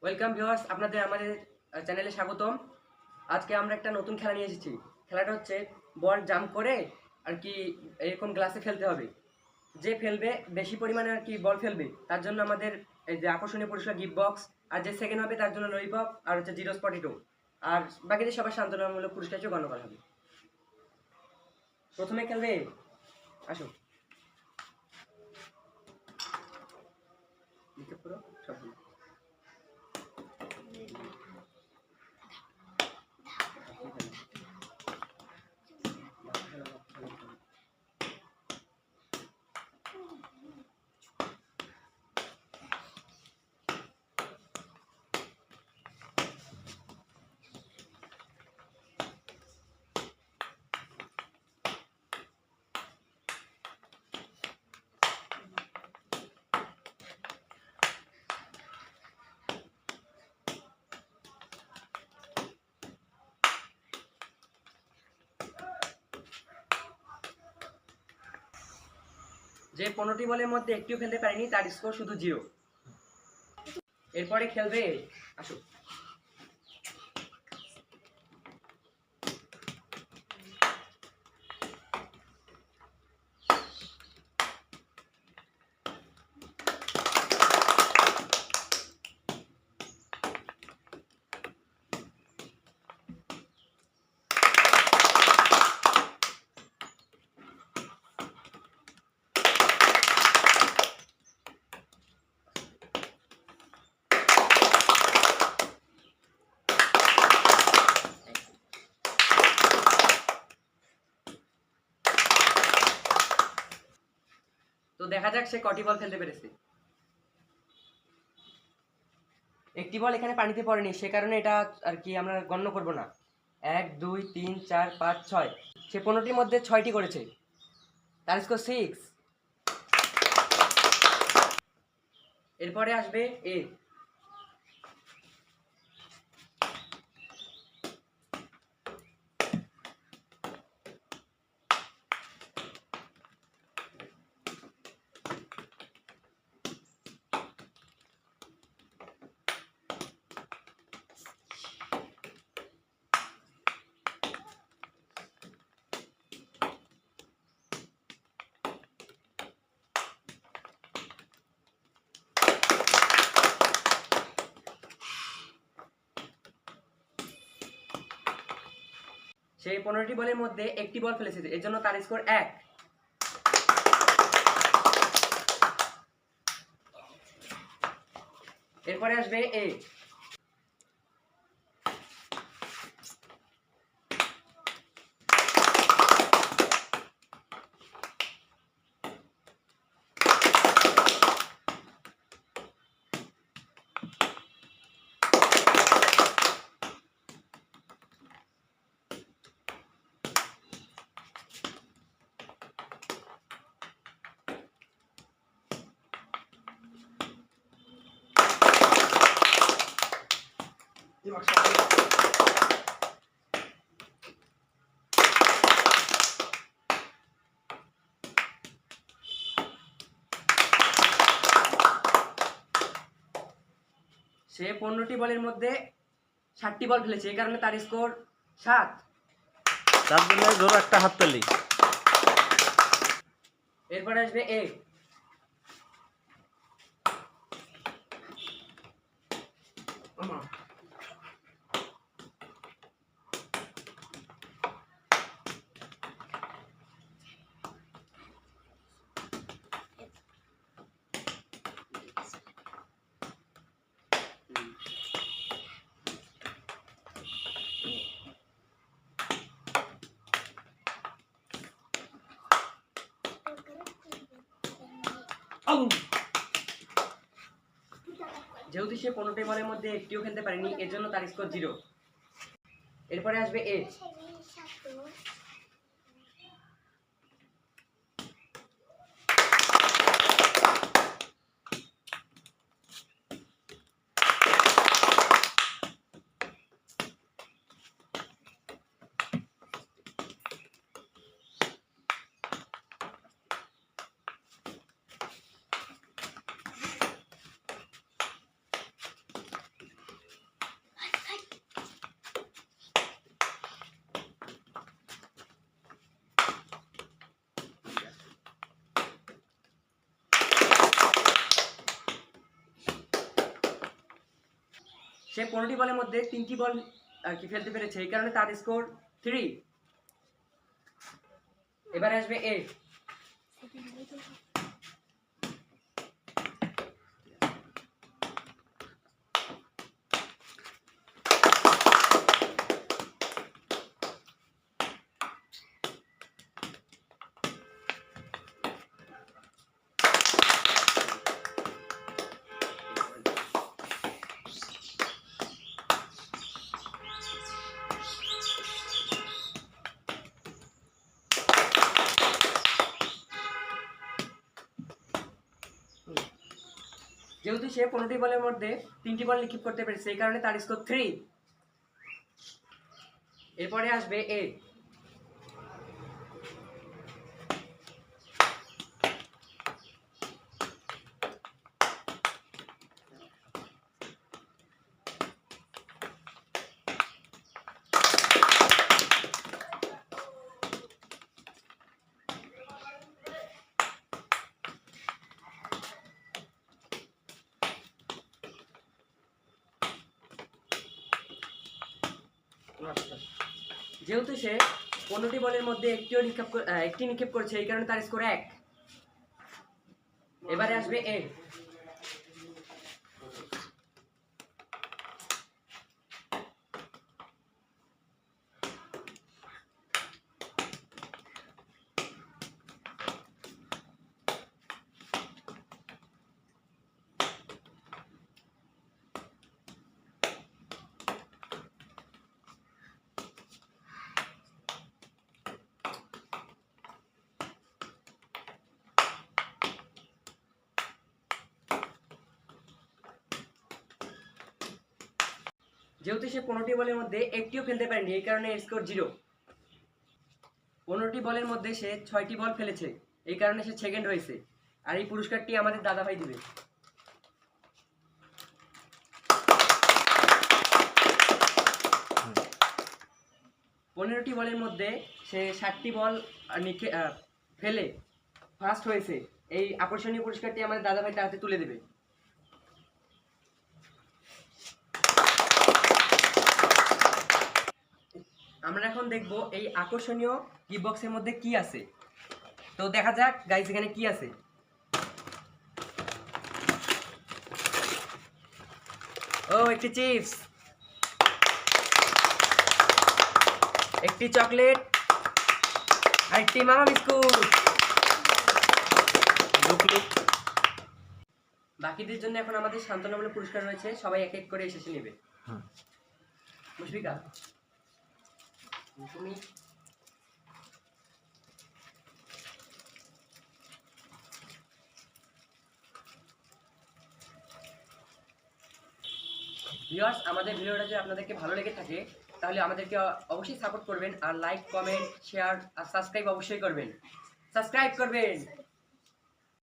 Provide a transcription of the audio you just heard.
Welcome viewers, আপনাদের আমাদের চ্যানেলে স্বাগতম। আজকে আমরা একটা নতুন খেলা নিয়ে এসেছি। খেলাটা হচ্ছে বল জাম্প করে আর কি এরকম গ্লাসে ফেলতে হবে। যে ফেলবে বেশি পরিমাণে আর কি বল ফেলবে তার জন্য আমাদের এই যে আকর্ষণীয় পুরস্কার গিফট বক্স, আর যে সেকেন্ড হবে তার জন্য ললিপপ আর হচ্ছে জিরো স্পটিটো, আর বাকিদের সবার সান্ত্বনামূলক পুরস্কার হিসেবে গণ্য করা হবে। প্রথমে খেলবে, আসো লিখে পুরো সবগুলো। যে 15টি বলের মধ্যে একটিও খেলতে পারেনি তার স্কোর শুধু 0। এরপরে খেলবে, আসো। তো দেখা যাক সে কটি বল ফেলতে পেরেছে। একটি বল এখানে পানিতে পড়েনি, সে কারণে এটা আর কি আমরা গণ্য করব না। 1 2 3 4 5 6, সে 15টির মধ্যে 6টি করেছে, তার স্কোর 6। এরপরে আসবে এ। সে 15টি বলের মধ্যে একটি বল ফেলেছে, এর জন্য তার স্কোর 1। এরপরে আসবে এ। সে 15টি বলের মধ্যে 7টি বল ফেলেছে, এই কারণে তার স্কোর 7। তার জন্য জোর একটা হাততালি। এরপরে আসবে এ। যেহেতু সে 15টি বলের মধ্যে একটিও খেলতে পারেনি, এর জন্য তার স্কোর 0। এরপরে আসবে এ। সে 15টি বলের মধ্যে 3টি বল আর কি ফেলতে পেরেছে, এই কারণে তার স্কোর 3। এবারে আসবে এ। যেহেতু সে 15টি বলের মধ্যে 3টি বল নিক্ষেপ করতে পেরেছে, এই কারণে তার স্কোর 3। এরপরে আসবে এ। যেহেতু সে 15টি বলের মধ্যে একটি নিক্ষেপ করেছে, এই কারণে তার স্কোর 1। এবারে আসবে এ। যেহেতু সে 15টি বলের মধ্যে একটিও ফেলতে পারেনি, এই কারণে এর স্কোর 0। 15টি বলের মধ্যে সে 6টি বল ফেলেছে, এই কারণে সে সেকেন্ড হয়েছে। আর এই পুরস্কারটি আমাদের দাদাভাই দিবে। 15টি বলের মধ্যে সে 7টি বল ফেলে ফার্স্ট হয়েছে, এই আকর্ষণীয় পুরস্কারটি আমাদের দাদাভাই তার হাতে তুলে দেবে। আমরা এখন দেখব এই আকর্ষণীয় গিফট বক্সের মধ্যে কি আছে। তো দেখা যাক গাইস এখানে কি আছে। ও, একটি চিপস, একটি চকলেট, আর একটি মামা বিস্কুট। বাকিদের জন্য এখন আমাদের সান্ত্বনামূলক পুরস্কার রয়েছে, সবাই এক এক করে এসে নেবে। মুশফিকা, তুমি ভিউয়ার্স, আমাদের ভিডিওটা যদি আপনাদেরকে ভালো লেগে থাকে তাহলে আমাদেরকে অবশ্যই সাপোর্ট করবেন, আর লাইক, কমেন্ট, শেয়ার আর সাবস্ক্রাইব অবশ্যই করবেন। সাবস্ক্রাইব করবেন।